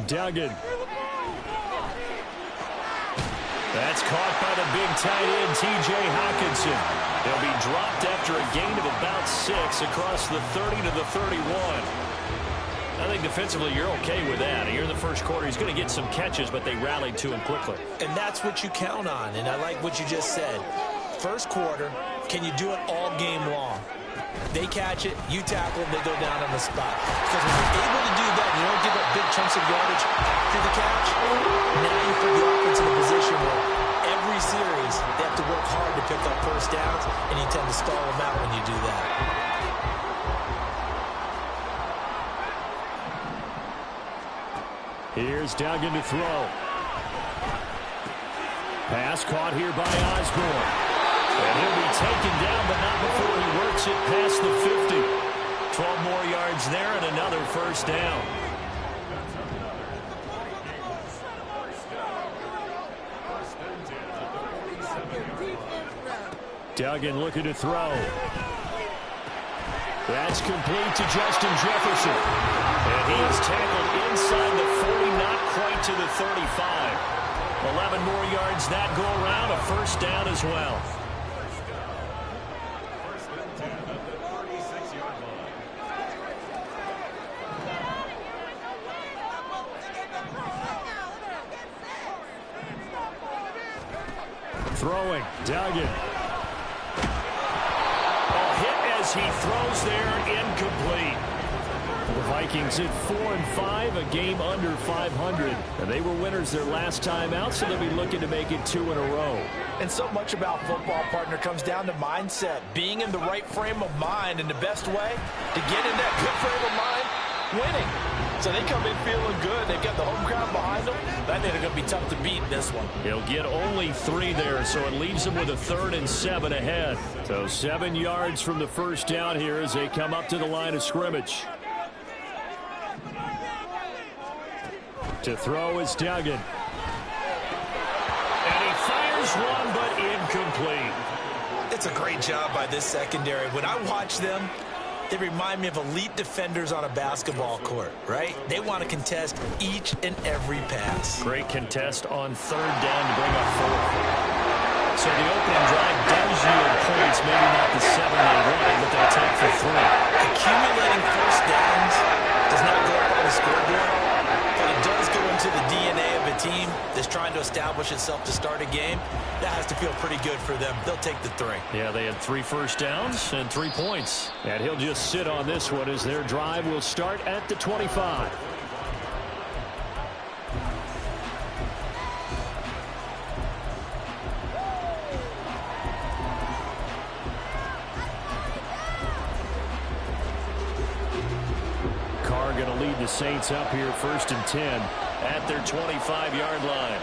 Duggan. That's caught by the big tight end, T.J. Hockenson. He'll be dropped after a gain of about 6 across the 30 to the 31. I think defensively you're okay with that. Here in the first quarter, he's going to get some catches, but they rallied to him quickly. And that's what you count on, and I like what you just said. First quarter, can you do it all game long? They catch it, you tackle, they go down on the spot. Because when you're able to do that, you don't give up big chunks of yardage after the catch, now you put the offense in a position where every series they have to work hard to pick up first downs, and you tend to stall them out when you do that. Here's Duggan to throw. Pass caught here by Osborne. And he'll be taken down, but not before he works it past the 50. 12 more yards there and another first down. Duggan looking to throw. That's complete to Justin Jefferson. And he is tackled inside the 40, not quite to the 35. 11 more yards that go around, a first down as well. Throwing, Duggan. A hit as he throws there, incomplete. The Vikings at 4-5, a game under 500. And they were winners their last time out, so they'll be looking to make it 2 in a row. And so much about football, partner, comes down to mindset. Being in the right frame of mind, and the best way to get in that good frame of mind, winning. So they come in feeling good. They've got the home crowd behind them. I think they're going to be tough to beat in this one. He'll get only 3 there, so it leaves him with a 3rd and 7 ahead. So 7 yards from the first down here as they come up to the line of scrimmage. To throw is Duggan. And he fires one, but incomplete. It's a great job by this secondary. When I watch them, they remind me of elite defenders on a basketball court, right? They want to contest each and every pass. Great contest on 3rd down to bring up 4th. So the opening drive does yield points, maybe not the 7 they wanted, but they'll take for 3. Accumulating first downs does not go up on the scoreboard, but it does go into the DNA of a team that's trying to establish itself to start a game. That has to feel pretty good for them. They'll take the 3. Yeah, they had 3 first downs and 3 points. And he'll just sit on this one as their drive will start at the 25. Carr going to lead the Saints up here 1st and 10 at their 25-yard line.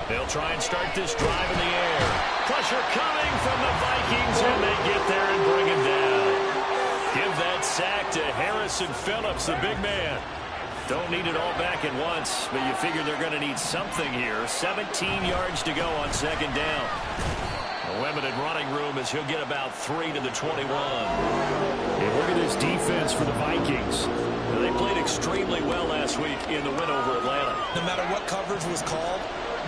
They'll try and start this drive in the air. Pressure coming from the Vikings, and they get there and bring him down. Give that sack to Harrison Phillips, the big man. Don't need it all back at once, but you figure they're going to need something here. 17 yards to go on 2nd down. A limited running room as he'll get about 3 to the 21. And look at this defense for the Vikings. They played extremely well last week in the win over Atlanta. No matter what coverage was called,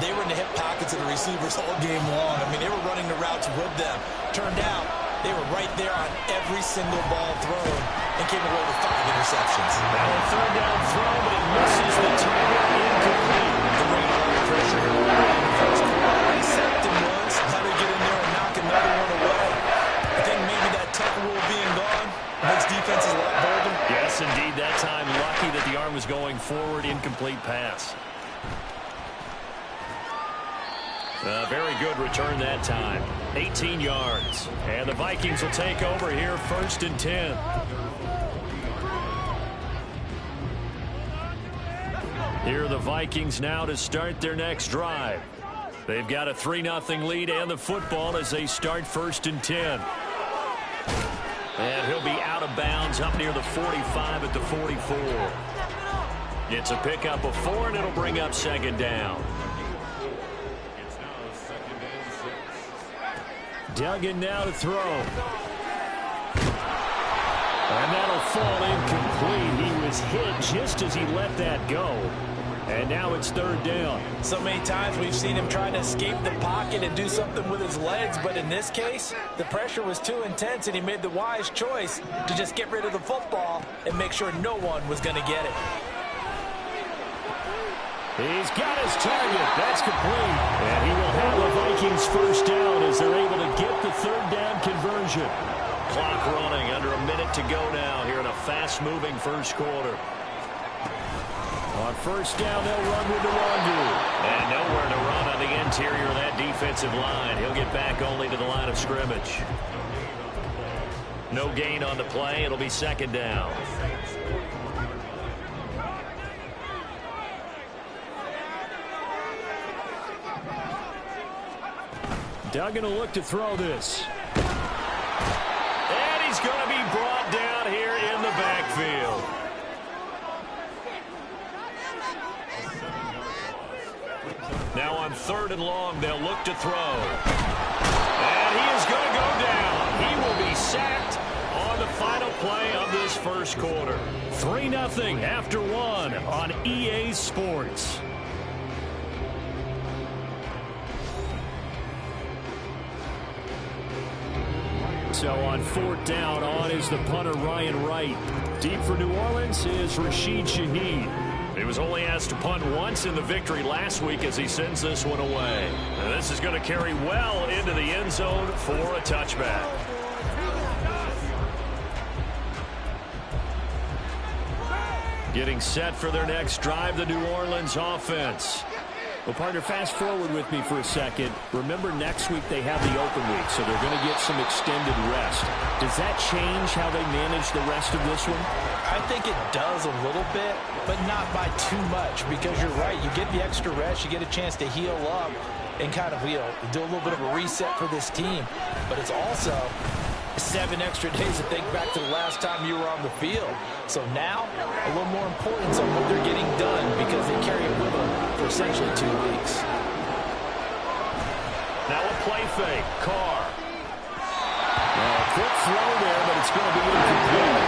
they were in the hip pockets of the receivers all game long. I mean, they were running the routes with them. Turned out, they were right there on every single ball thrown and came away with 5 interceptions. Now a 3rd down throw, but it misses the target, incomplete. Great pressure here in the first quarter. They sacked him once. How do they get in there and knock another one away? I think maybe that tech rule being gone makes defenses a lot bolder. Yes, indeed. That time, lucky that the arm was going forward, incomplete pass. A very good return that time. 18 yards. And the Vikings will take over here 1st and 10. Here are the Vikings now to start their next drive. They've got a 3-0 lead and the football as they start 1st and 10. And he'll be out of bounds up near the 45 at the 44. It's a pickup of 4, and it'll bring up 2nd down. Duggan now to throw. And that'll fall incomplete. He was hit just as he let that go. And now it's third down. So many times we've seen him trying to escape the pocket and do something with his legs, but in this case, the pressure was too intense, and he made the wise choice to just get rid of the football and make sure no one was going to get it. He's got his target. That's complete. And he will have the Vikings first down as they're able to get the third down conversion. Clock running, under a minute to go now here in a fast-moving first quarter. On first down, they'll run with Nwangwu. And nowhere to run on the interior of that defensive line. He'll get back only to the line of scrimmage. No gain on the play. It'll be second down. Duggan will look to throw this. And he's going to be brought down here in the backfield. Now on third and long, they'll look to throw. And he is going to go down. He will be sacked on the final play of this first quarter. 3-0 after one on EA Sports. So on fourth down, on is the punter Ryan Wright. Deep for New Orleans is Rashid Shaheed. He was only asked to punt once in the victory last week as he sends this one away. And this is going to carry well into the end zone for a touchback. Getting set for their next drive, the New Orleans offense. Well, partner, fast forward with me for a second. Remember, next week they have the open week, so they're going to get some extended rest. Does that change how they manage the rest of this one? I think it does a little bit, but not by too much, because you're right. You get the extra rest. You get a chance to heal up and kind of, do a little bit of a reset for this team. But it's also 7 extra days to think back to the last time you were on the field. So now, a little more importance on what they're getting done because they carry it with them for essentially 2 weeks. Now a play fake. Carr. Well, a quick throw there, but it's going to be incomplete.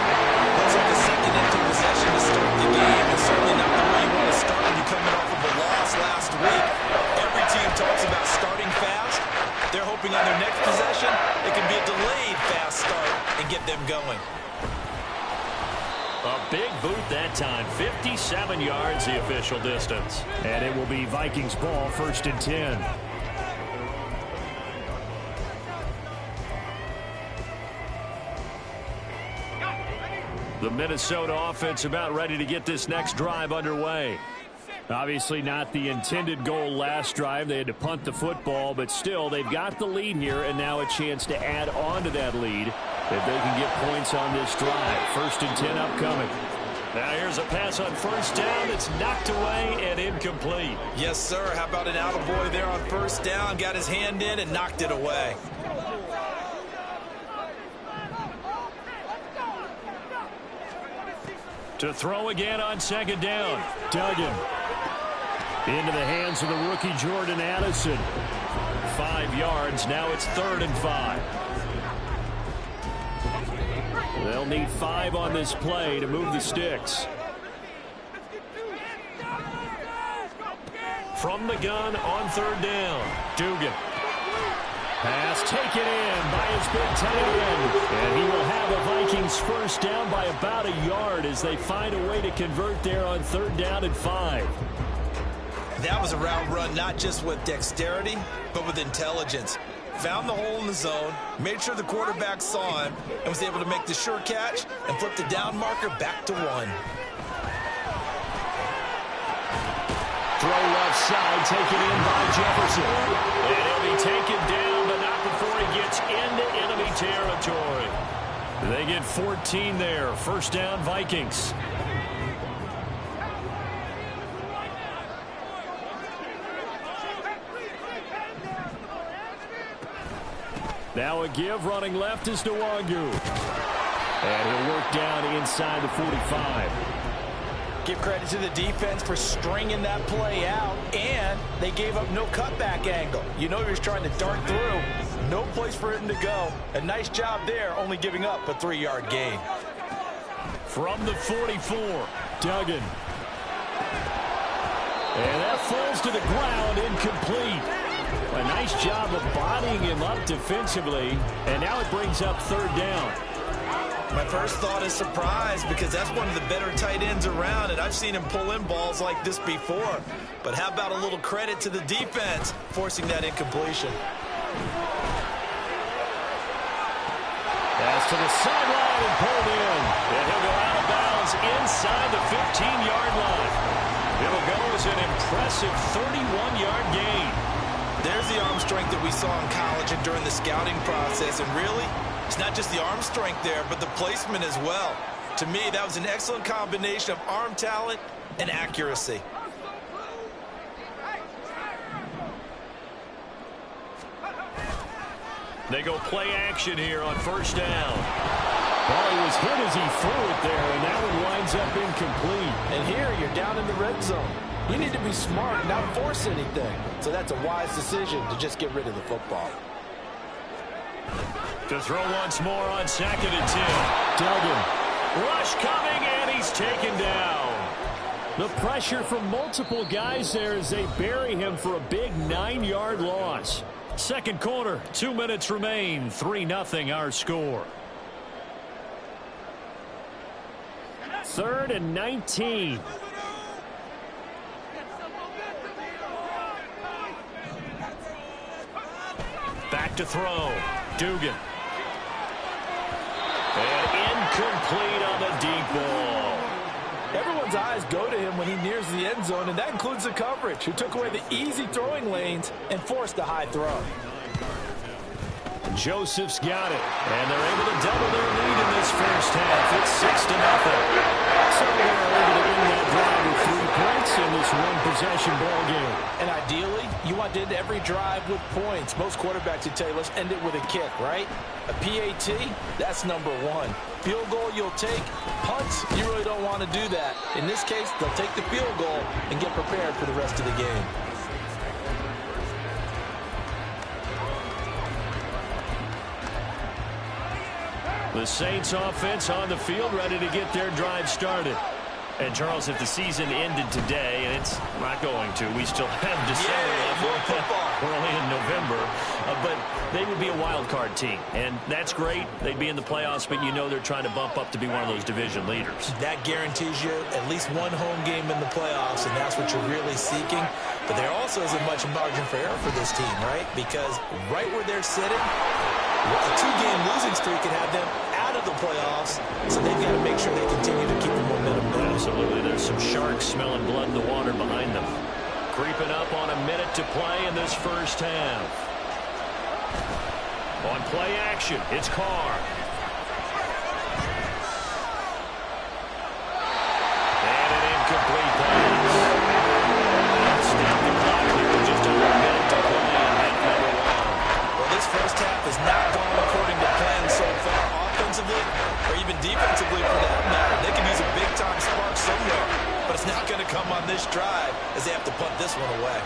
Looks like a second empty possession to start the game, and certainly not the way you want to start when you're coming off of a loss last week. Every team talks about starting fast. They're hoping on their next possession, it can be a delayed fast start and get them going. A big boot that time. 57 yards the official distance. And it will be Vikings ball, 1st and 10. The Minnesota offense about ready to get this next drive underway. Obviously not the intended goal last drive. They had to punt the football, but still they've got the lead here and now a chance to add on to that lead if they can get points on this drive. 1st and 10 upcoming. Now here's a pass on first down. It's knocked away and incomplete. Yes, sir. How about an attaboy there on first down? Got his hand in and knocked it away. To throw again on 2nd down. Duggan. Into the hands of the rookie Jordan Addison. 5 yards. Now it's 3rd and 5. They'll need 5 on this play to move the sticks. From the gun on 3rd down. Dugan. Pass taken in by his big tight end. And he will have a Vikings first down by about a yard as they find a way to convert there on 3rd down and 5. That was a route run not just with dexterity, but with intelligence. Found the hole in the zone, made sure the quarterback saw him, and was able to make the sure catch and flip the down marker back to 1. Throw left side, taken in by Jefferson. And he'll be taken down, but not before he gets into enemy territory. They get 14 there. 1st down, Vikings. Now a give, running left is Nwangwu. And he'll work down inside the 45. Give credit to the defense for stringing that play out, and they gave up no cutback angle. You know he was trying to dart through. No place for him to go. A nice job there, only giving up a 3-yard gain. From the 44, Duggan. And that falls to the ground, incomplete. A nice job of bodying him up defensively, and now it brings up third down. My first thought is surprise, because that's one of the better tight ends around, and I've seen him pull in balls like this before. But how about a little credit to the defense forcing that incompletion? Pass to the sideline and pulled in. And he'll go out of bounds inside the 15-yard line. It'll go as an impressive 31-yard gain. There's the arm strength that we saw in college and during the scouting process. And really, it's not just the arm strength there, but the placement as well. To me, that was an excellent combination of arm talent and accuracy. They go play action here on first down. Well, he was hit as he threw it there, and that one winds up incomplete. And here you're down in the red zone. You need to be smart and not force anything. So that's a wise decision to just get rid of the football. To throw once more on 2nd and 10. Duggan. Rush coming, and he's taken down. The pressure from multiple guys there as they bury him for a big 9-yard loss. Second quarter, 2 minutes remain. 3-0 our score. 3rd and 19. Back to throw. Dugan. And incomplete on the deep ball. Everyone's eyes go to him when he nears the end zone, and that includes the coverage, who took away the easy throwing lanes and forced a high throw. Joseph's got it, and they're able to double their lead in this first half. It's 6-0. So they're able to win that drive with 3 points in this one-possession ball game. And ideally, you want to end every drive with points. Most quarterbacks would tell you, let's end it with a kick, right? A PAT, that's number 1. Field goal you'll take. Punts, you really don't want to do that. In this case, they'll take the field goal and get prepared for the rest of the game. The Saints offense on the field, ready to get their drive started. And, Charles, if the season ended today, and it's not going to, we still have December left. We're only in November. But they would be a wild card team, and that's great. They'd be in the playoffs, but you know they're trying to bump up to be one of those division leaders. That guarantees you at least one home game in the playoffs, and that's what you're really seeking. But there also isn't much margin for error for this team, right? Because right where they're sitting, a 2-game losing streak could have them out of the playoffs, so they've got to make sure they continue to keep the momentum going. Absolutely. There's some sharks smelling blood in the water behind them. Creeping up on a minute to play in this first half. On play action, it's Carr. And an incomplete pass. Stop the clock here with just under a minute to play in half number 1. Well, this first half has not gone according to plan so far, offensively or even defensively for that matter. They can use a big-time spark somewhere, but it's not going to come on this drive as they have to punt this one away.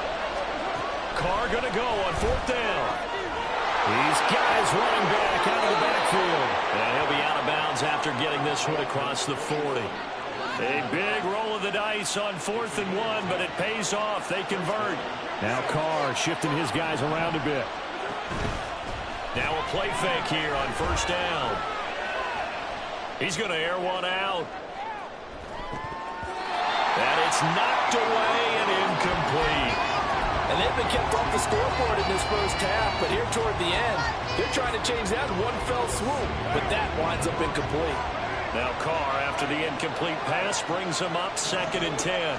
Carr going to go on 4th down. These guys running back out of the backfield. And he'll be out of bounds after getting this one across the 40. A big roll of the dice on 4th and 1, but it pays off. They convert. Now Carr shifting his guys around a bit. Now a play fake here on 1st down. He's going to air one out. And it's knocked away and incomplete. And they've been kept off the scoreboard in this first half, but here toward the end, they're trying to change that in one fell swoop, but that winds up incomplete. Now Carr, after the incomplete pass, brings him up 2nd and 10.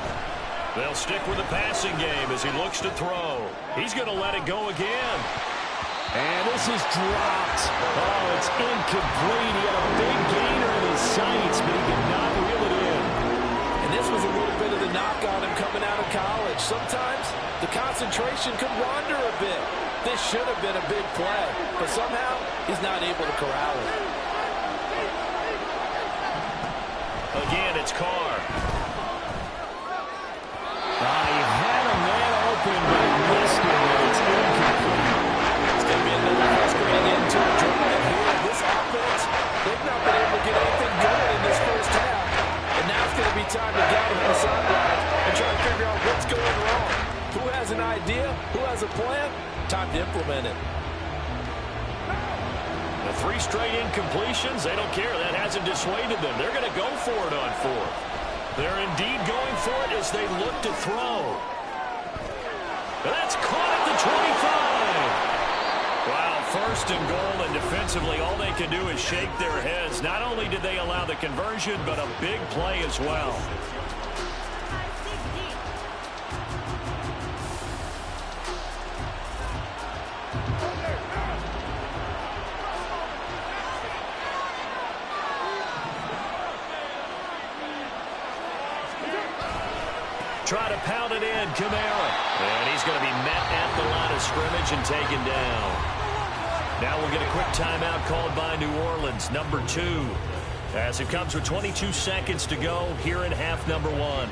They'll stick with the passing game as he looks to throw. He's going to let it go again. And this is dropped. Oh, it's incomplete. He had a big gainer in his sights, but he could not reel it in. And this was a little bit of the knock on him coming out of college. Sometimes the concentration could wander a bit. This should have been a big play, but somehow he's not able to corral it. Again, it's Carr. He had a man open, but he missed him, and it's incomplete. It's going to be another frustrating end to a drive here. This offense, they've not been able to get anything going in this first half. implement it. The 3 straight incompletions, they don't care. That hasn't dissuaded them. They're going to go for it on 4th. They're indeed going for it as they look to throw. That's caught at the 25. Wow, 1st and goal, and defensively all they can do is shake their heads. Not only did they allow the conversion, but a big play as well. Try to pound it in, Kamara. And he's going to be met at the line of scrimmage and taken down. Now we'll get a quick timeout called by New Orleans, number 2. As it comes with 22 seconds to go here in half number 1.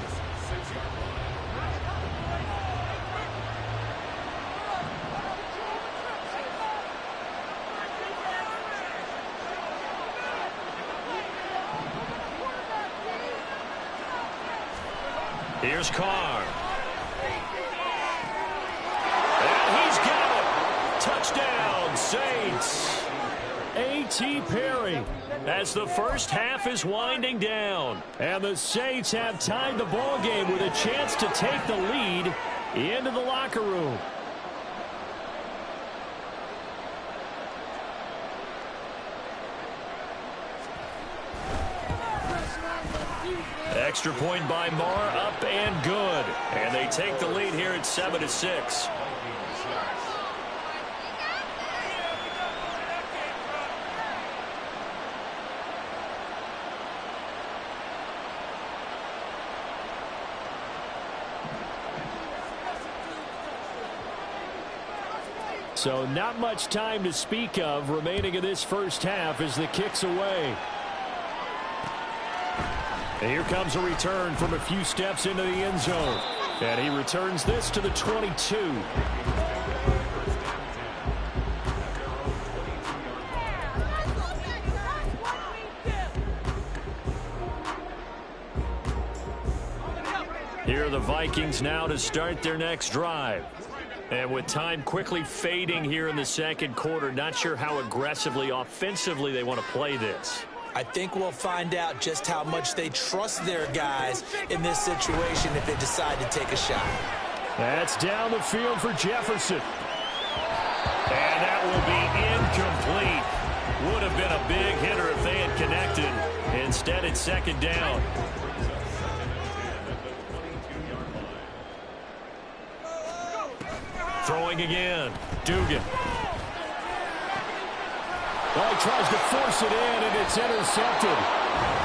Here's Carr. And he's got it. Touchdown, Saints. A.T. Perry as the first half is winding down. And the Saints have tied the ball game with a chance to take the lead into the locker room. Extra point by Marr, up and good. And they take the lead here at 7-6. So not much time to speak of remaining in this first half as the kick's away. And here comes a return from a few steps into the end zone. And he returns this to the 22. Here are the Vikings now to start their next drive. And with time quickly fading here in the second quarter, not sure how aggressively, offensively they want to play this. I think we'll find out just how much they trust their guys in this situation if they decide to take a shot. That's down the field for Jefferson. And that will be incomplete. Would have been a big hitter if they had connected. Instead, it's second down. Throwing again. Dugan. Well, he tries to force it in, and it's intercepted.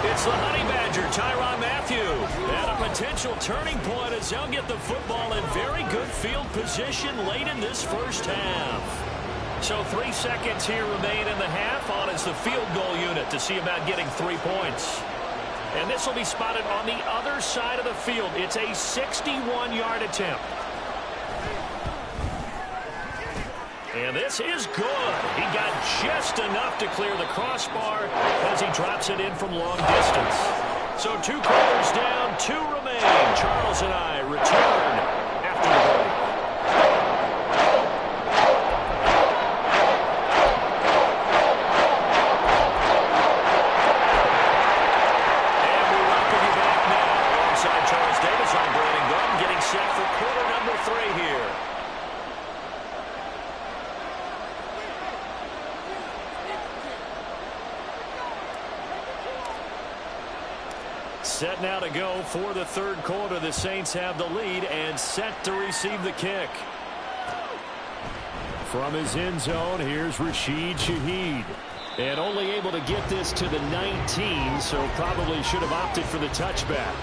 It's the Honey Badger, Tyrann Mathieu. And a potential turning point as they'll get the football in very good field position late in this first half. So 3 seconds here remain in the half. On is the field goal unit to see about getting 3 points. And this will be spotted on the other side of the field. It's a 61-yard attempt. And this is good. He got just enough to clear the crossbar as he drops it in from long distance. So 2 quarters down, 2 remain. Charles and I return after the break. And we welcome you back now. Alongside Charles Davis, I'm Brandon Gordon, getting set for quarter number 3 here. Set now to go for the third quarter. The Saints have the lead and set to receive the kick. From his end zone, here's Rashid Shaheed. And only able to get this to the 19, so probably should have opted for the touchback.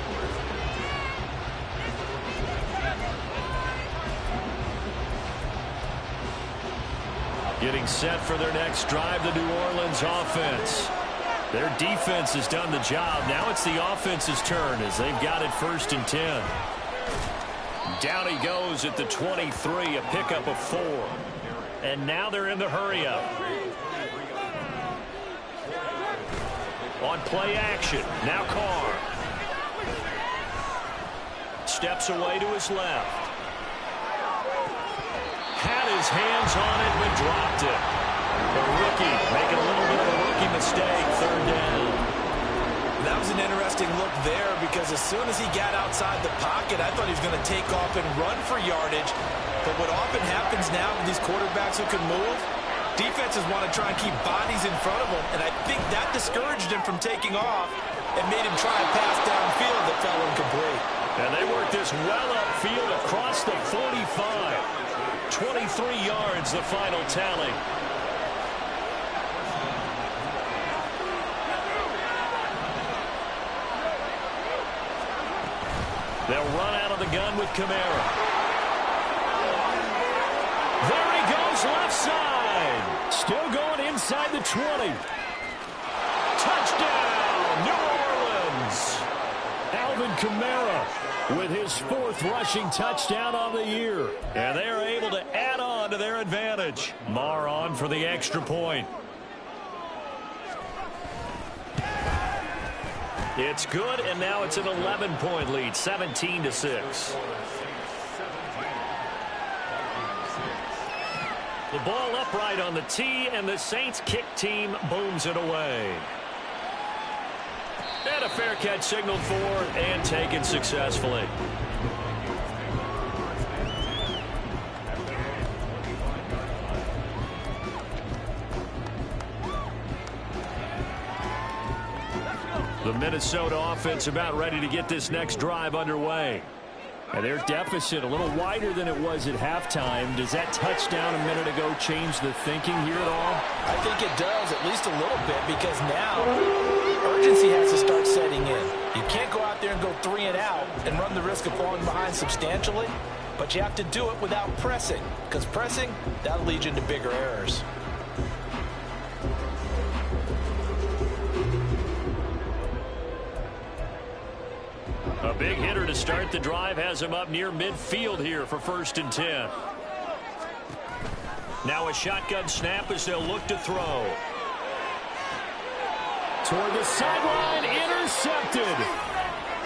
Getting set for their next drive, the New Orleans offense. Their defense has done the job. Now it's the offense's turn as they've got it 1st and 10. Down he goes at the 23, a pickup of 4. And now they're in the hurry-up. On play action, now Carr. Steps away to his left. Had his hands on it, but dropped it. The rookie making a little bit of a rookie mistake, third down. That was an interesting look there because as soon as he got outside the pocket, I thought he was going to take off and run for yardage. But what often happens now with these quarterbacks who can move, defenses want to try and keep bodies in front of them, and I think that discouraged him from taking off and made him try a pass downfield that fell incomplete. And they worked this well upfield across the 45. 23 yards, the final tally. They'll run out of the gun with Kamara. There he goes, left side. Still going inside the 20. Touchdown, New Orleans. Alvin Kamara with his fourth rushing touchdown on the year. And they are able to add on to their advantage. Marr on for the extra point. It's good, and now it's an 11-point lead, 17-6. The ball upright on the tee, and the Saints kick team booms it away. And a fair catch signaled for and taken successfully. The Minnesota offense about ready to get this next drive underway. And their deficit a little wider than it was at halftime. Does that touchdown a minute ago change the thinking here at all? I think it does, at least a little bit, because now urgency has to start setting in. You can't go out there and go 3 and out and run the risk of falling behind substantially, but you have to do it without pressing, because pressing, that'll lead you into bigger errors. A big hitter to start the drive has him up near midfield here for 1st and 10. Now a shotgun snap as they'll look to throw. Toward the sideline, intercepted.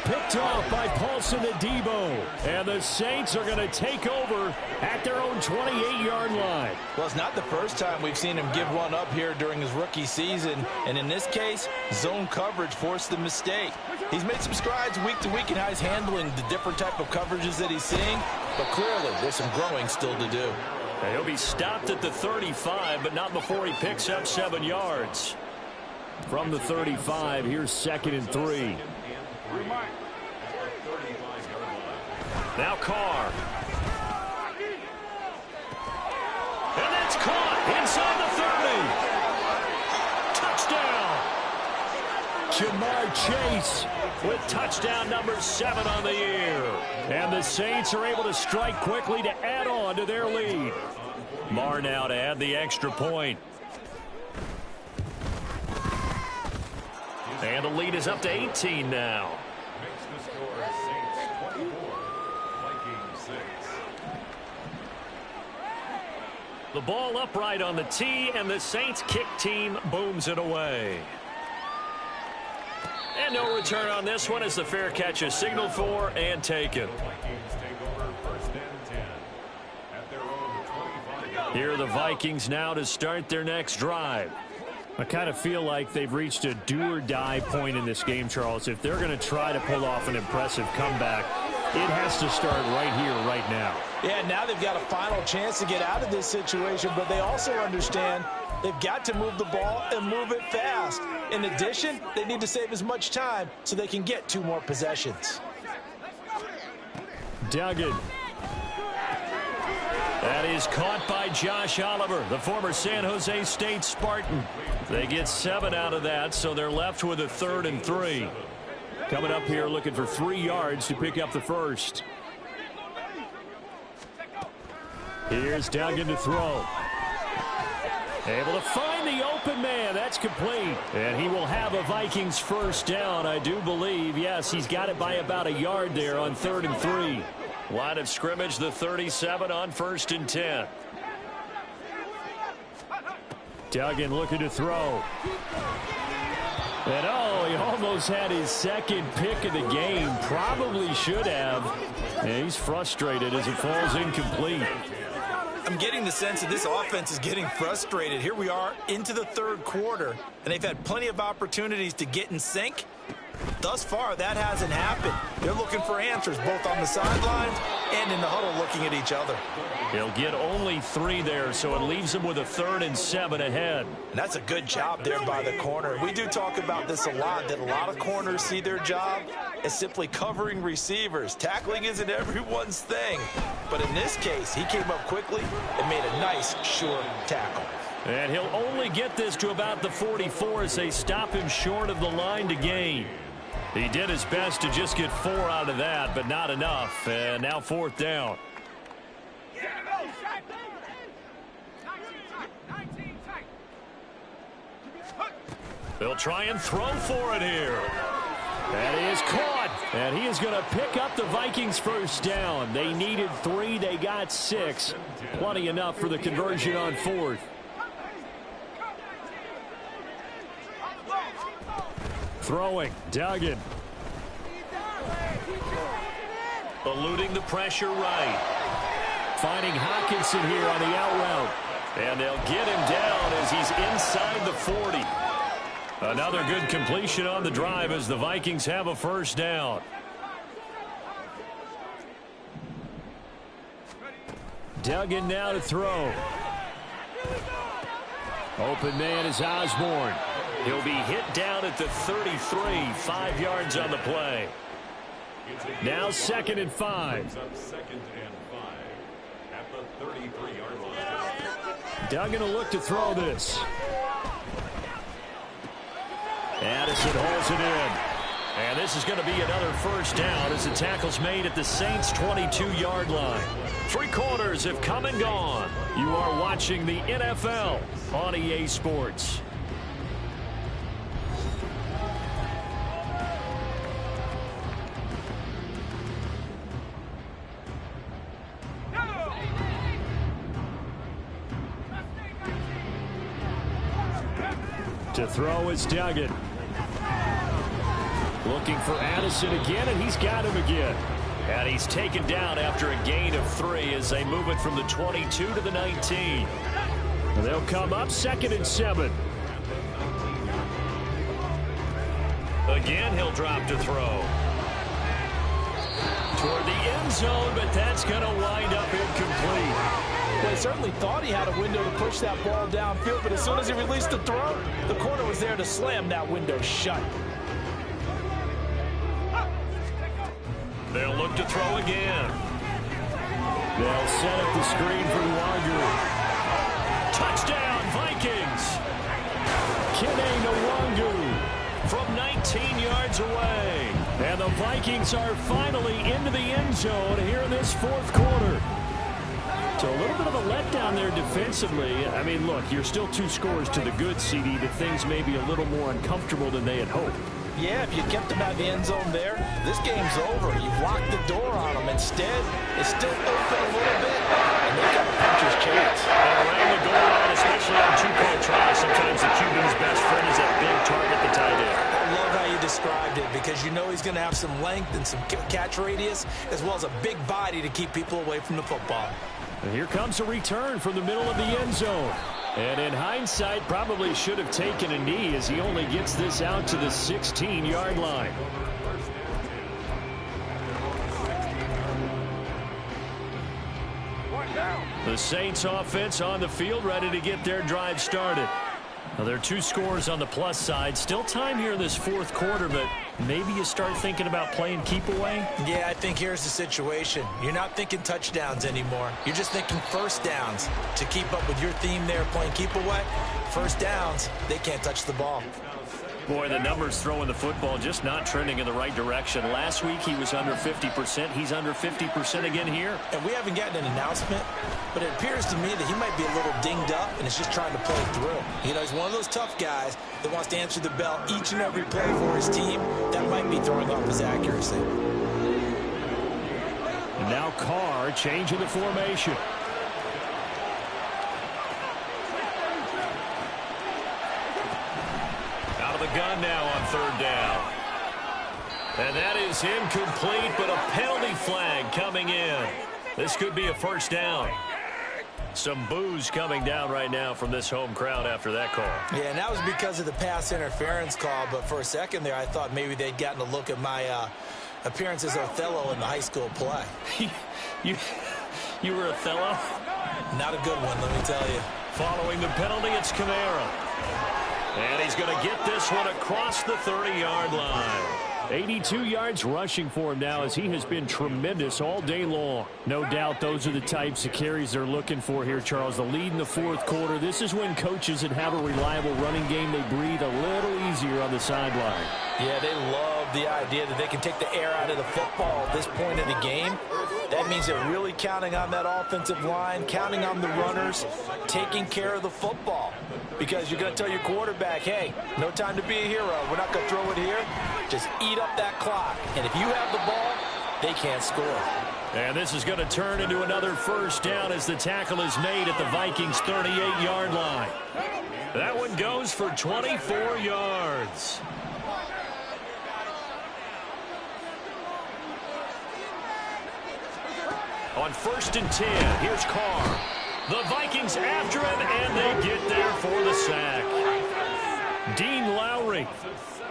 Picked off by Paulson Adebo. And the Saints are going to take over at their own 28-yard line. Well, it's not the first time we've seen him give one up here during his rookie season. And in this case, zone coverage forced the mistake. He's made some strides week to week in how he's handling the different type of coverages that he's seeing. But clearly, there's some growing still to do. And he'll be stopped at the 35, but not before he picks up 7 yards. From the 35, here's 2nd and 3. Now Carr. And that's caught inside the 30. Touchdown. Jamar Chase with touchdown number 7 on the year. And the Saints are able to strike quickly to add on to their lead. Marr now to add the extra point. And the lead is up to 18 now. The ball upright on the tee, and the Saints kick team booms it away. And no return on this one as the fair catch is signaled for and taken. Here are the Vikings now to start their next drive. I kind of feel like they've reached a do-or-die point in this game, Charles. If they're going to try to pull off an impressive comeback, it has to start right here, right now. Yeah, now they've got a final chance to get out of this situation, but they also understand they've got to move the ball and move it fast. In addition, they need to save as much time so they can get 2 more possessions. Duggan. That is caught by Josh Oliver, the former San Jose State Spartan. They get 7 out of that, so they're left with a 3rd and 3. Coming up here looking for 3 yards to pick up the first. Here's Duggan to throw. Able to find the open man. That's complete. And he will have a Vikings first down, I do believe. Yes, he's got it by about a yard there on 3rd and 3. Line of scrimmage, the 37 on 1st and 10. Duggan looking to throw. And oh, he almost had his 2nd pick of the game. Probably should have. And he's frustrated as it falls incomplete. I'm getting the sense that this offense is getting frustrated. Here we are into the third quarter, and they've had plenty of opportunities to get in sync. Thus far, that hasn't happened. They're looking for answers both on the sidelines and in the huddle looking at each other. He'll get only 3 there, so it leaves him with a 3rd and 7 ahead. And that's a good job there by the corner. We do talk about this a lot, that a lot of corners see their job as simply covering receivers. Tackling isn't everyone's thing. But in this case, he came up quickly and made a nice, sure tackle. And he'll only get this to about the 44 as they stop him short of the line to gain. He did his best to just get 4 out of that, but not enough. And now 4th down. They'll try and throw for it here. That is caught. And he is going to pick up the Vikings' first down. They needed 3. They got 6. Plenty enough for the conversion on 4th. Throwing, Duggan. Eluding the pressure right. Finding Hockenson here on the out route. And they'll get him down as he's inside the 40. Another good completion on the drive as the Vikings have a first down. Duggan now to throw. Open man is Osborne. He'll be hit down at the 33, 5 yards on the play. Now 2nd and 5. Duggan will look to throw this. Addison holds it in. And this is going to be another first down as the tackle's made at the Saints' 22-yard line. 3 quarters have come and gone. You are watching the NFL on EA Sports. To throw is Duggan. Looking for Addison again, and he's got him again. And he's taken down after a gain of 3 as they move it from the 22 to the 19. They'll come up 2nd and 7. Again, he'll drop to throw. Toward the end zone, but that's going to wind up incomplete. Well, he certainly thought he had a window to push that ball downfield, but as soon as he released the throw, the corner was there to slam that window shut. They'll look to throw again. They'll set up the screen for Nwangu. Touchdown, Vikings! Kene Nwangu from 19 yards away. And the Vikings are finally into the end zone here in this 4th quarter. So a little bit of a letdown there defensively. I mean, look, you're still 2 scores to the good, CD, but things may be a little more uncomfortable than they had hoped. Yeah, if you kept them out of the end zone there, this game's over. You've locked the door on them. Instead, it's still open a little bit, and they got a puncher's chance. And around the goal line, especially on 2-point tries, sometimes the QB's best friend is that big target, the tight end. I love how you described it because you know he's going to have some length and some catch radius as well as a big body to keep people away from the football. And here comes a return from the middle of the end zone. And in hindsight, probably should have taken a knee as he only gets this out to the 16-yard line. The Saints offense on the field, ready to get their drive started. Now, there are 2 scores on the plus side. Still time here in this 4th quarter, but maybe you start thinking about playing keep away? Yeah, I think here's the situation. You're not thinking touchdowns anymore. You're just thinking first downs. To keep up with your theme there, playing keep away, first downs, they can't touch the ball. Boy, the numbers throwing the football just not trending in the right direction. Last week he was under 50%. He's under 50% again here. And we haven't gotten an announcement, but it appears to me that he might be a little dinged up and is just trying to play through. You know, he's one of those tough guys that wants to answer the bell each and every play for his team. That might be throwing off his accuracy. And now Carr changing the formation. Gun now on 3rd down. And that is incomplete, but a penalty flag coming in. This could be a first down. Some boos coming down right now from this home crowd after that call. Yeah, and that was because of the pass interference call, but for a second there I thought maybe they'd gotten a look at my appearance as Othello in the high school play. You were Othello? Not a good one, let me tell you. Following the penalty, it's Kamara. And he's going to get this one across the 30-yard line. 82 yards rushing for him now as he has been tremendous all day long. No doubt those are the types of carries they're looking for here, Charles. The lead in the fourth quarter. This is when coaches that have a reliable running game, they breathe a little easier on the sideline. Yeah, they love the idea that they can take the air out of the football at this point of the game. That means they're really counting on that offensive line, counting on the runners, taking care of the football. Because you're going to tell your quarterback, hey, no time to be a hero. We're not going to throw it here. Just eat up that clock. And if you have the ball, they can't score. And this is going to turn into another first down as the tackle is made at the Vikings' 38-yard line. That one goes for 24 yards. On 1st and 10, here's Carr. The Vikings after him, and they get there for the sack. Dean Lowry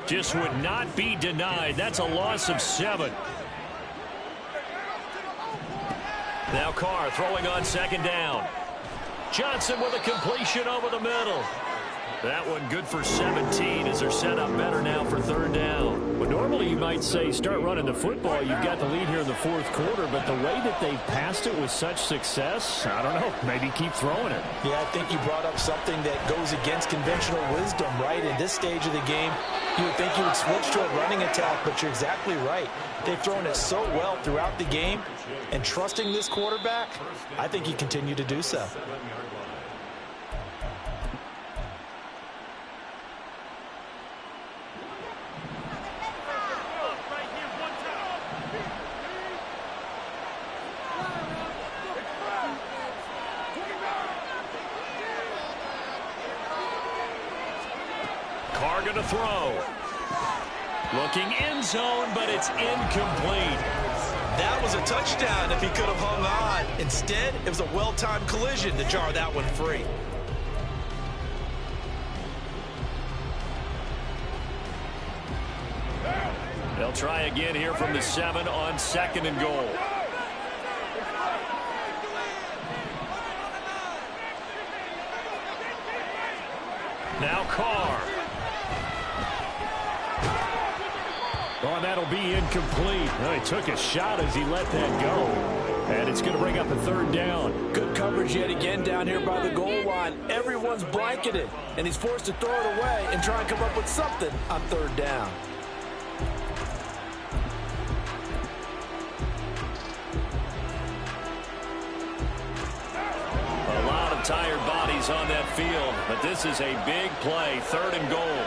just would not be denied. That's a loss of 7. Now Carr throwing on 2nd down. Johnson with a completion over the middle. That one good for 17 as they're set up better now for 3rd down. Well, normally you might say start running the football. You've got the lead here in the fourth quarter, but the way that they've passed it with such success, I don't know, maybe keep throwing it. Yeah, I think you brought up something that goes against conventional wisdom, right? In this stage of the game, you would think you would switch to a running attack, but you're exactly right. They've thrown it so well throughout the game, and trusting this quarterback, I think you continue to do so. Carr going to throw. Looking end zone, but it's incomplete. That was a touchdown if he could have hung on. Instead, it was a well-timed collision to jar that one free. They'll try again here from the 7 on 2nd and goal. Now Carr. Oh, and that'll be incomplete. Well, he took a shot as he let that go. And it's going to bring up a 3rd down. Good coverage yet again down here by the goal line. Everyone's blanketed, and he's forced to throw it away and try and come up with something on 3rd down. A lot of tired bodies on that field, but this is a big play. 3rd and goal.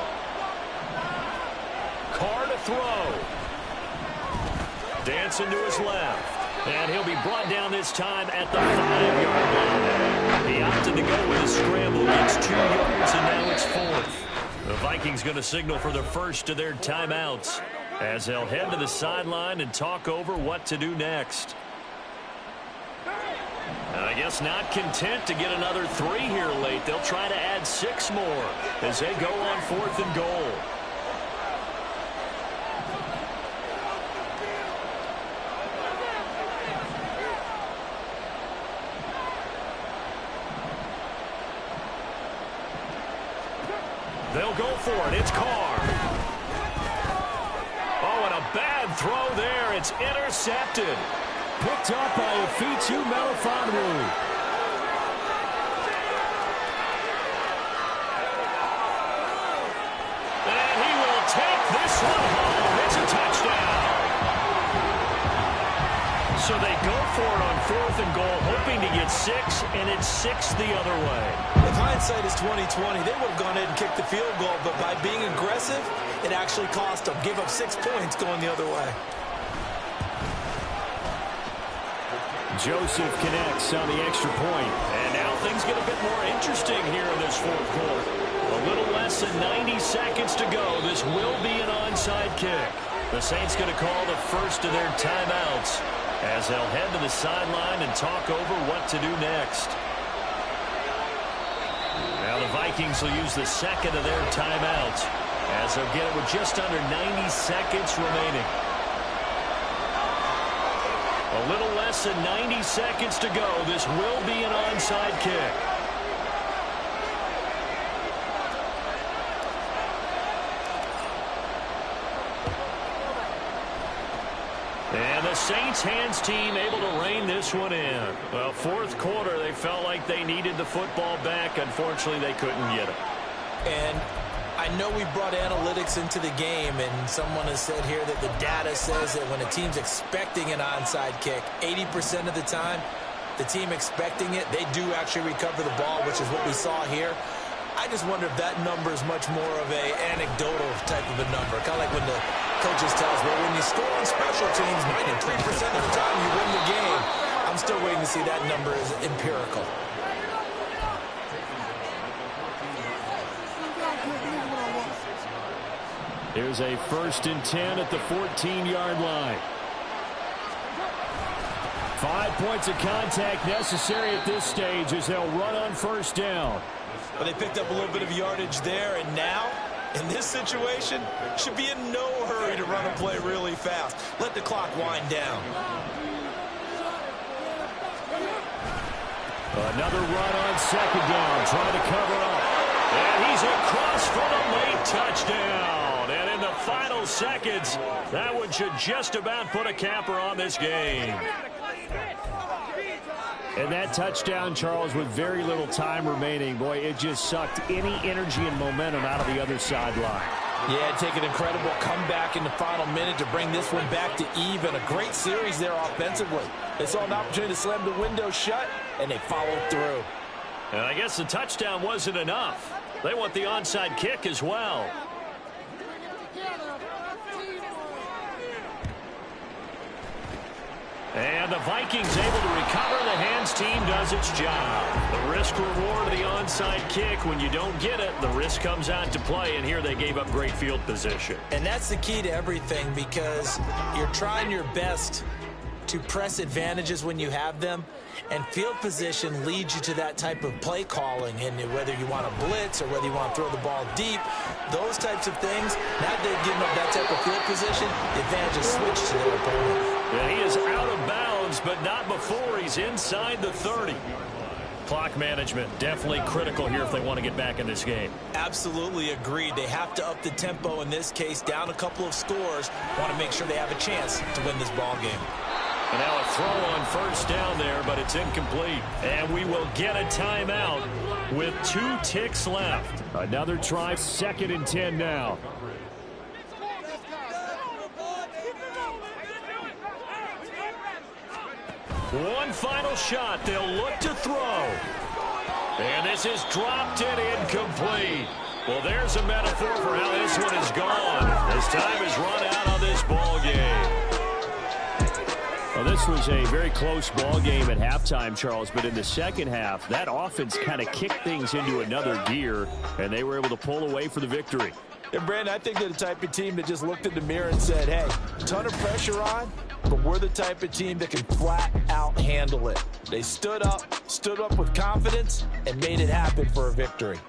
Carr to throw. Dancing to his left. And he'll be brought down this time at the 5-yard line. He opted to go with a scramble. Gets 2 yards, and now it's 4th. The Vikings going to signal for the first of their timeouts as they'll head to the sideline and talk over what to do next. And I guess not content to get another 3 here late. They'll try to add 6 more as they go on 4th and goal. They'll go for it. It's Carr. Oh, and a bad throw there. It's intercepted. Picked up by Afitu Melifonwu. And he will take this one home. It's a touchdown. So they go for it on 4th and goal, hoping to get 6, and it's 6 the other way. If hindsight is 20/20, they would have gone ahead and kicked the field goal, but by being aggressive, it actually cost them. Give up 6 points going the other way. Joseph connects on the extra point. And now things get a bit more interesting here in this fourth quarter. A little less than 90 seconds to go. This will be an onside kick. The Saints going to call the first of their timeouts as they'll head to the sideline and talk over what to do next. Now the Vikings will use the second of their timeouts as they'll get it with just under 90 seconds remaining. A little less than 90 seconds to go. This will be an onside kick. And the Saints hands team able to rein this one in. Well, fourth quarter, they felt like they needed the football back. Unfortunately, they couldn't get it. And I know we brought analytics into the game, and someone has said here that the data says that when a team's expecting an onside kick, 80% of the time, the team expecting it, they do actually recover the ball, which is what we saw here. I just wonder if that number is much more of a anecdotal type of a number. Kind of like when the coaches tell us, well, when you score on special teams, 93% of the time you win the game. I'm still waiting to see that number is empirical. Here's a 1st and 10 at the 14-yard line. 5 points of contact necessary at this stage as they'll run on 1st down. But they picked up a little bit of yardage there, and now, in this situation, should be in no hurry to run a play really fast. Let the clock wind down. Another run on 2nd down, trying to cover up. And he's across for the late touchdown. And in the final seconds, that one should just about put a capper on this game. And that touchdown, Charles, with very little time remaining, boy, it just sucked any energy and momentum out of the other sideline. Yeah, take an incredible comeback in the final minute to bring this one back to even. A great series there offensively. They saw an opportunity to slam the window shut, and they followed through. And I guess the touchdown wasn't enough. They want the onside kick as well. And the Vikings able to recover. The hands team does its job. The risk reward of the onside kick. When you don't get it, the risk comes out to play, and here they gave up great field position. And that's the key to everything, because you're trying your best to press advantages when you have them, and field position leads you to that type of play calling. And whether you want to blitz or whether you want to throw the ball deep, those types of things, now that they've given up that type of field position, the advantage is switched to their opponent. And he is out of bounds, but not before he's inside the 30. Clock management definitely critical here if they want to get back in this game. Absolutely agreed. They have to up the tempo in this case, down a couple of scores. Want to make sure they have a chance to win this ball game. And now a throw on 1st down there, but it's incomplete. And we will get a timeout with 2 ticks left. Another try, 2nd and 10 now. One final shot. They'll look to throw. And this is dropped and incomplete. Well, there's a metaphor for how this one is gone. This time is run out on this ball game. Well, this was a very close ball game at halftime, Charles, but in the second half, that offense kind of kicked things into another gear, and they were able to pull away for the victory. And, Brandon, I think they're the type of team that just looked in the mirror and said, hey, ton of pressure on, but we're the type of team that can flat out handle it. They stood up with confidence, and made it happen for a victory.